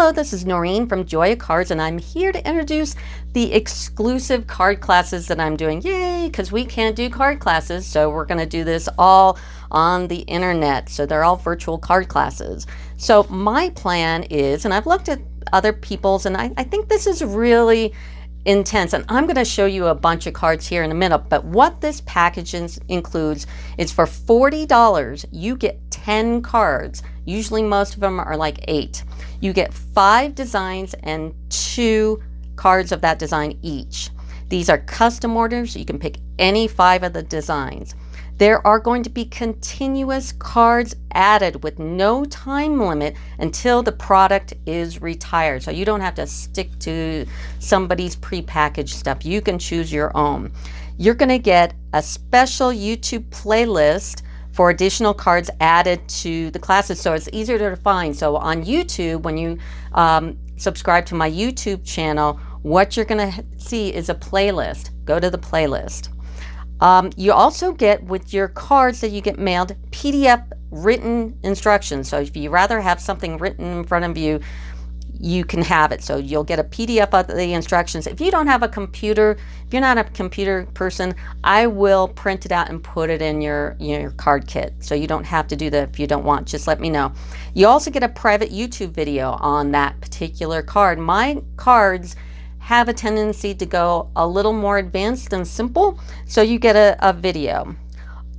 Hello, this is Noreen from Joy of Cards, and I'm here to introduce the exclusive card classes that I'm doing. Yay, because we can't do card classes, so we're going to do this all on the internet. So they're all virtual card classes. So my plan is, and I've looked at other people's, and I think this is really intense, and I'm going to show you a bunch of cards here in a minute, but what this package includes is for $40 you get 10 cards. Usually most of them are like 8. You get 5 designs and 2 cards of that design each. These are custom orders. You can pick any 5 of the designs. There are going to be continuous cards added with no time limit until the product is retired. So you don't have to stick to somebody's prepackaged stuff. You can choose your own. You're going to get a special YouTube playlist for additional cards added to the classes, so it's easier to find. So on YouTube, when you subscribe to my YouTube channel, what you're going to see is a playlist. Go to the playlist. You also get, with your cards that you get mailed, PDF written instructions. So if you rather have something written in front of you, you can have it. So you'll get a PDF of the instructions. If you don't have a computer, if you're not a computer person, I will print it out and put it in your card kit. So you don't have to do that if you don't want. Just let me know. You also get a private YouTube video on that particular card. My cards have a tendency to go a little more advanced than simple, so you get a video.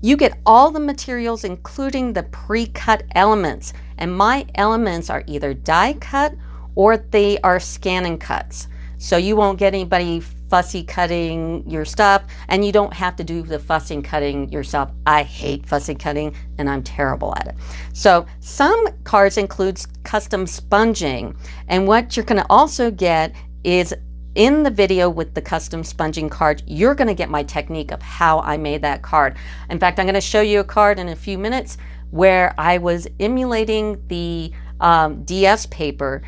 You get all the materials, including the pre-cut elements, and my elements are either die cut or they are scan and cuts. So you won't get anybody fussy cutting your stuff, and you don't have to do the fussy cutting yourself. I hate fussy cutting and I'm terrible at it. So some cards includes custom sponging, and what you're going to also get is, in the video with the custom sponging card, you're going to get my technique of how I made that card. In fact, I'm going to show you a card in a few minutes where I was emulating the DS paper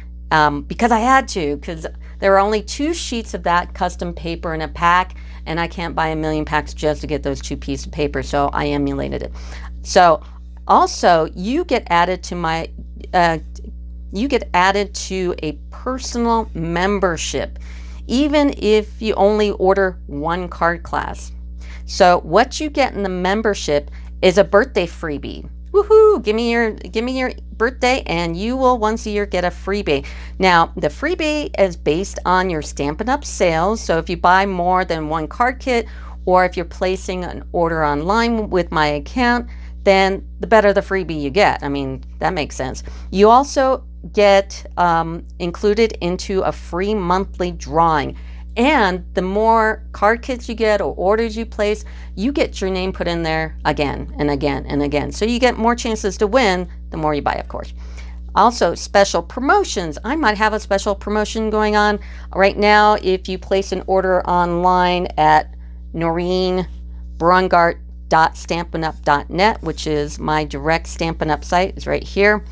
because I had to, because there are only 2 sheets of that custom paper in a pack, and I can't buy a million packs just to get those 2 pieces of paper, so I emulated it. So also you get added to my you get added to a personal membership, even if you only order 1 card class. So what you get in the membership is a birthday freebie. Woohoo! Give me your birthday and you will once a year get a freebie. Now, the freebie is based on your Stampin' Up! Sales. So if you buy more than 1 card kit, or if you're placing an order online with my account, then the better the freebie you get. I mean, that makes sense. You also get included into a free monthly drawing, and the more card kits you get or orders you place, you get your name put in there again and again and again, so you get more chances to win the more you buy, of course. Also, special promotions. I might have a special promotion going on right now. If you place an order online at Noreen Brungart.stampinup.net, which is my direct Stampin' Up! Site, it's right here.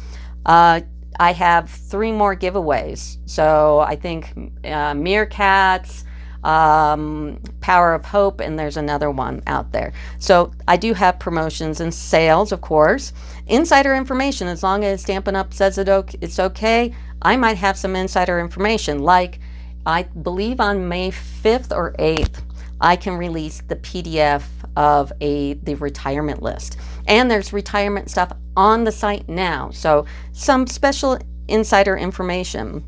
I have 3 more giveaways. So I think Meerkats, Power of Hope, and there's another one out there. So I do have promotions and sales, of course. Insider information, as long as Stampin' Up! Says it's okay, I might have some insider information. Like, I believe on May 5th or 8th, I can release the PDF of the retirement list. And there's retirement stuff on the site now. So some special insider information.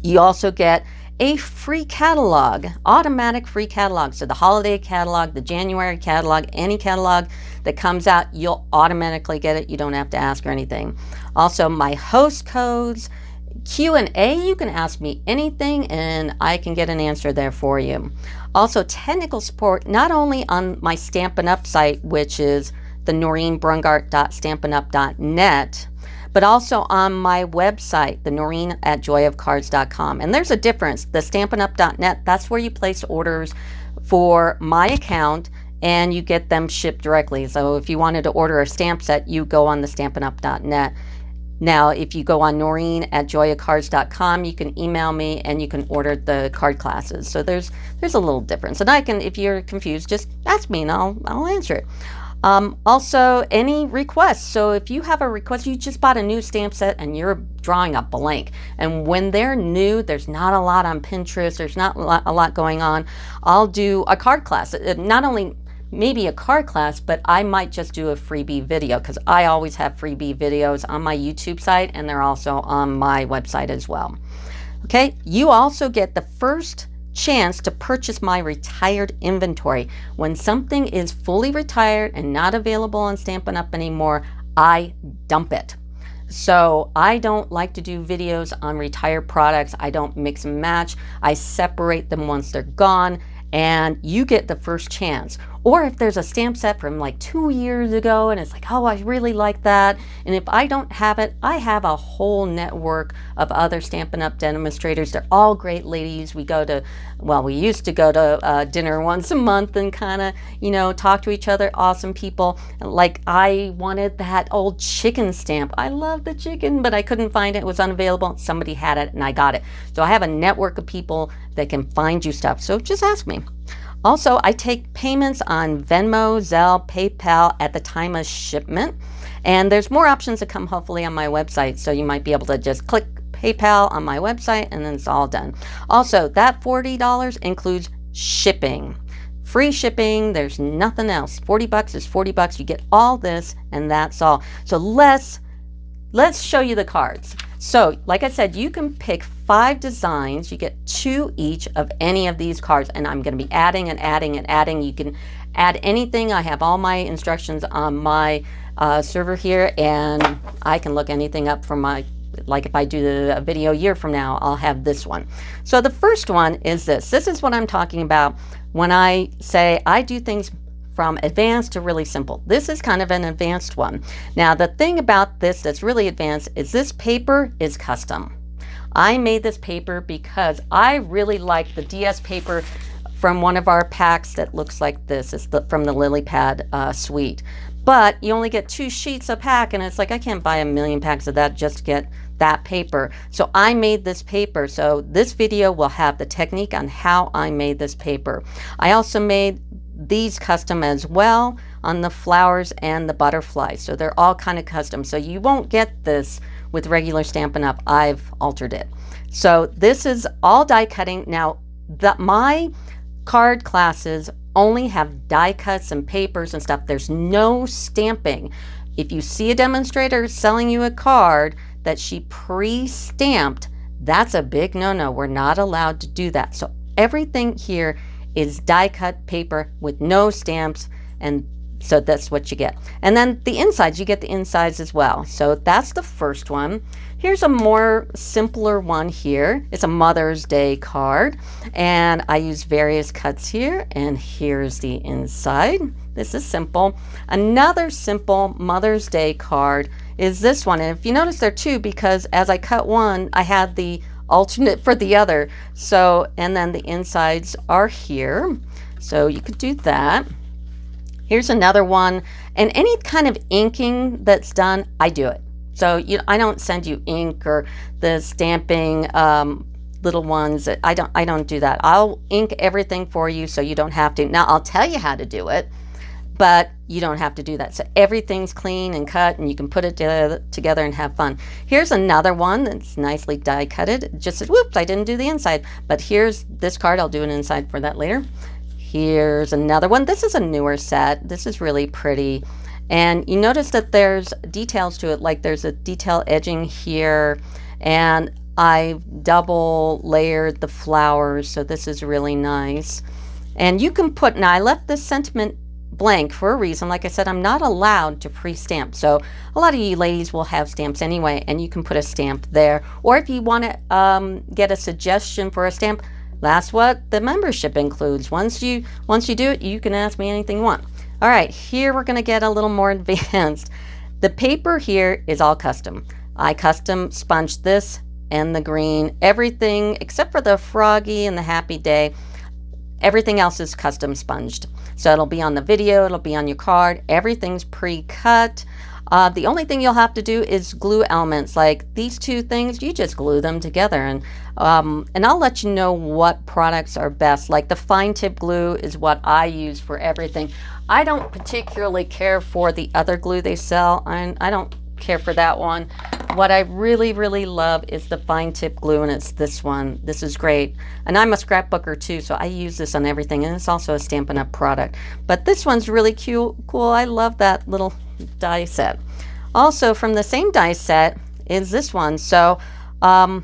You also get a free catalog, automatic free catalog. So the holiday catalog, the January catalog, any catalog that comes out, you'll automatically get it. You don't have to ask or anything. Also, my host codes, Q&A, you can ask me anything and I can get an answer there for you. Also, technical support, not only on my Stampin' Up! Site, which is the noreenbrungart.stampinup.net, but also on my website, the noreen@joyofcards.com. And there's a difference. The stampinup.net, that's where you place orders for my account and you get them shipped directly. So if you wanted to order a stamp set, you go on the stampinup.net. Now, if you go on noreen@joyofcards.com, you can email me and you can order the card classes. So there's a little difference. And I can, if you're confused, just ask me and I'll answer it. Also, any requests. So if you have a request, you just bought a new stamp set and you're drawing a blank. And when they're new, there's not a lot on Pinterest. There's not a lot going on. I'll do a card class. Not only maybe a card class, but I might just do a freebie video because I always have freebie videos on my YouTube site and they're also on my website as well. Okay, you also get the first chance to purchase my retired inventory. When something is fully retired and not available on Stampin' Up! Anymore, I dump it. So I don't like to do videos on retired products. I don't mix and match. I separate them once they're gone, and you get the first chance. Or if there's a stamp set from like 2 years ago and it's like, oh, I really like that. And if I don't have it, I have a whole network of other Stampin' Up! Demonstrators. They're all great ladies. We used to go to dinner once a month and kind of, talk to each other. Awesome people. Like I wanted that old chicken stamp. I love the chicken, but I couldn't find it. It was unavailable. Somebody had it and I got it. So I have a network of people that can find you stuff. So just ask me. Also, I take payments on Venmo, Zelle, PayPal at the time of shipment. And there's more options to come hopefully on my website. So you might be able to just click PayPal on my website and then it's all done. Also, that $40 includes shipping. Free shipping, there's nothing else. $40 is $40. You get all this and that's all. So let's show you the cards. So like I said, you can pick 5 designs. You get 2 each of any of these cards, and I'm going to be adding and adding and adding. You can add anything. I have all my instructions on my server here, and I can look anything up from like if I do a video a year from now, I'll have this one. So the first one is this. This is what I'm talking about when I say I do things from advanced to really simple. This is kind of an advanced one. Now, the thing about this that's really advanced is this paper is custom. I made this paper because I really like the DS paper from one of our packs that looks like this. It's from the Lily Pad suite. But you only get 2 sheets a pack, and it's like I can't buy a million packs of that just to get that paper. So I made this paper. So this video will have the technique on how I made this paper. I also made these custom as well on the flowers and the butterflies. So they're all kind of custom. So you won't get this with regular Stampin' Up. I've altered it. So this is all die cutting. Now, my card classes only have die cuts and papers and stuff. There's no stamping. If you see a demonstrator selling you a card that she pre-stamped, that's a big no-no. We're not allowed to do that. So everything here is die cut paper with no stamps, and so that's what you get. And then the insides, you get the insides as well. So that's the first one. Here's a more simpler one here. It's a Mother's Day card, and I use various cuts here, and here's the inside. This is simple. Another simple Mother's Day card is this one, and if you notice there are 2 because as I cut one, I had the alternate for the other. So, and then the insides are here. So you could do that. Here's another one. And any kind of inking that's done, I do it. So I don't send you ink or the stamping little ones. I don't do that. I'll ink everything for you so you don't have to. Now I'll tell you how to do it, but you don't have to do that. So everything's clean and cut and you can put it together and have fun. Here's another one that's nicely die cutted. It just says, whoops, I didn't do the inside. But here's this card. I'll do an inside for that later. Here's another one. This is a newer set. This is really pretty. And you notice that there's details to it, like there's a detail edging here, and I double layered the flowers, so this is really nice. And you can put, now I left this sentiment blank for a reason. Like I said, I'm not allowed to pre-stamp. So a lot of you ladies will have stamps anyway, and you can put a stamp there. Or if you want to get a suggestion for a stamp, that's what the membership includes. Once you do it, you can ask me anything you want. All right, here we're going to get a little more advanced. The paper here is all custom. I custom sponged this and the green, everything except for the froggy and the happy day. Everything else is custom sponged. So it'll be on the video, it'll be on your card. Everything's pre-cut. The only thing you'll have to do is glue elements like these two things. You just glue them together, and I'll let you know what products are best. Like the fine tip glue is what I use for everything. I don't particularly care for the other glue they sell, and I don't care for that one. What I really, really love is the fine tip glue, and it's this one. This is great. And I'm a scrapbooker too, so I use this on everything, and it's also a Stampin' Up! Product. But this one's really cool. I love that little die set. Also from the same die set is this one. So, and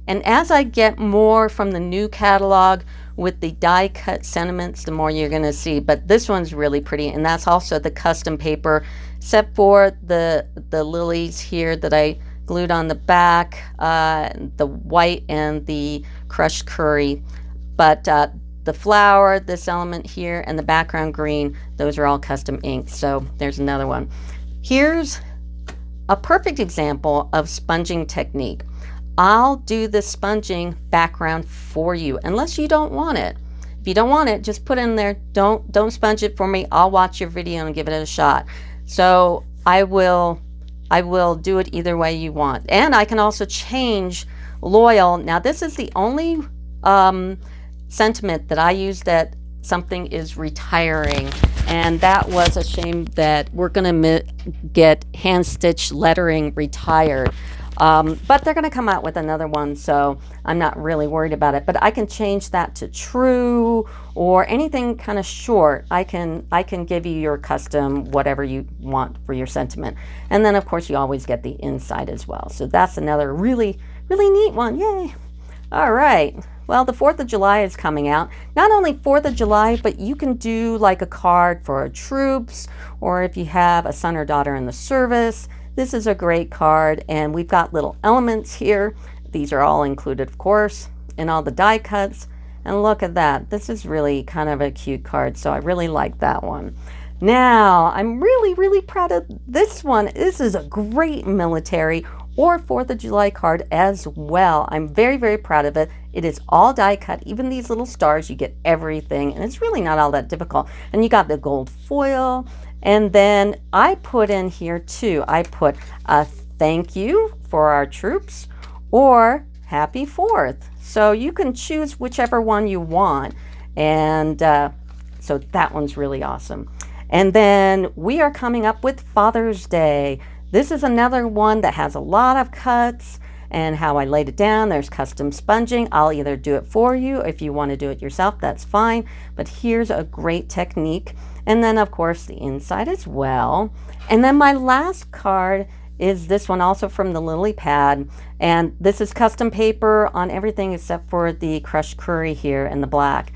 as I get more from the new catalog with the die cut sentiments, the more you're gonna see. But this one's really pretty, and that's also the custom paper, except for the lilies here that I glued on the back, the white and the crushed curry. But the flower, this element here, and the background green, those are all custom inks. So there's another one. Here's a perfect example of sponging technique. I'll do the sponging background for you, unless you don't want it. If you don't want it, just put it in there. Don't sponge it for me. I'll watch your video and give it a shot. So I will do it either way you want. And I can also change loyal. Now this is the only sentiment that I use that something is retiring, and that was a shame that we're gonna get hand stitch lettering retired. But they're gonna come out with another one, so I'm not really worried about it. But I can change that to true or anything kind of short. I can give you your custom whatever you want for your sentiment. And then of course you always get the inside as well. So that's another really, really neat one. Yay. All right. Well, the 4th of July is coming out. Not only 4th of July, but you can do like a card for troops, or if you have a son or daughter in the service. This is a great card, and we've got little elements here. These are all included, of course, in all the die cuts. And look at that. This is really kind of a cute card, so I really like that one. Now, I'm really, really proud of this one. This is a great military or 4th of July card as well. I'm very, very proud of it. It is all die cut, even these little stars, you get everything, and it's really not all that difficult. And you got the gold foil, and then I put in here too, I put a thank you for our troops or happy 4th. So you can choose whichever one you want, and so that one's really awesome. And then we are coming up with Father's Day. This is another one that has a lot of cuts, and how I laid it down. There's custom sponging. I'll either do it for you. If you want to do it yourself, that's fine. But here's a great technique. And then of course the inside as well. And then my last card is this one, also from the Lily Pad. And this is custom paper on everything except for the crushed curry here in the black.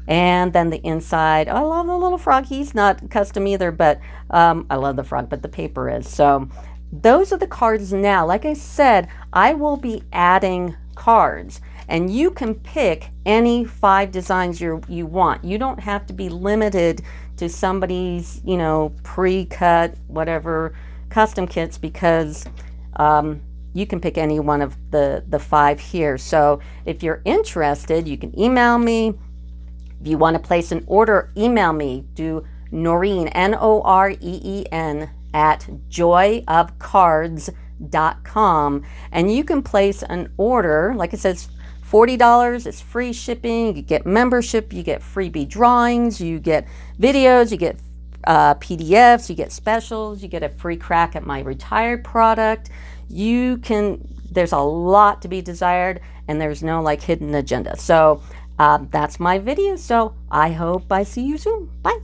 And then the inside, I love the little frog. He's not custom either, but I love the frog, but the paper is. So those are the cards now. Like I said, I will be adding cards, and you can pick any 5 designs you want. You don't have to be limited to somebody's, you know, pre-cut, whatever, custom kits, because you can pick any one of the 5 here. So if you're interested, you can email me. If you want to place an order, email me. Do Noreen, Noreen, at joyofcards.com, and you can place an order. Like it says, $40. It's free shipping. You get membership. You get freebie drawings. You get videos. You get PDFs. You get specials. You get a free crack at my retired product. You can. There's a lot to be desired, and there's no like hidden agenda. So that's my video. So I hope I see you soon. Bye.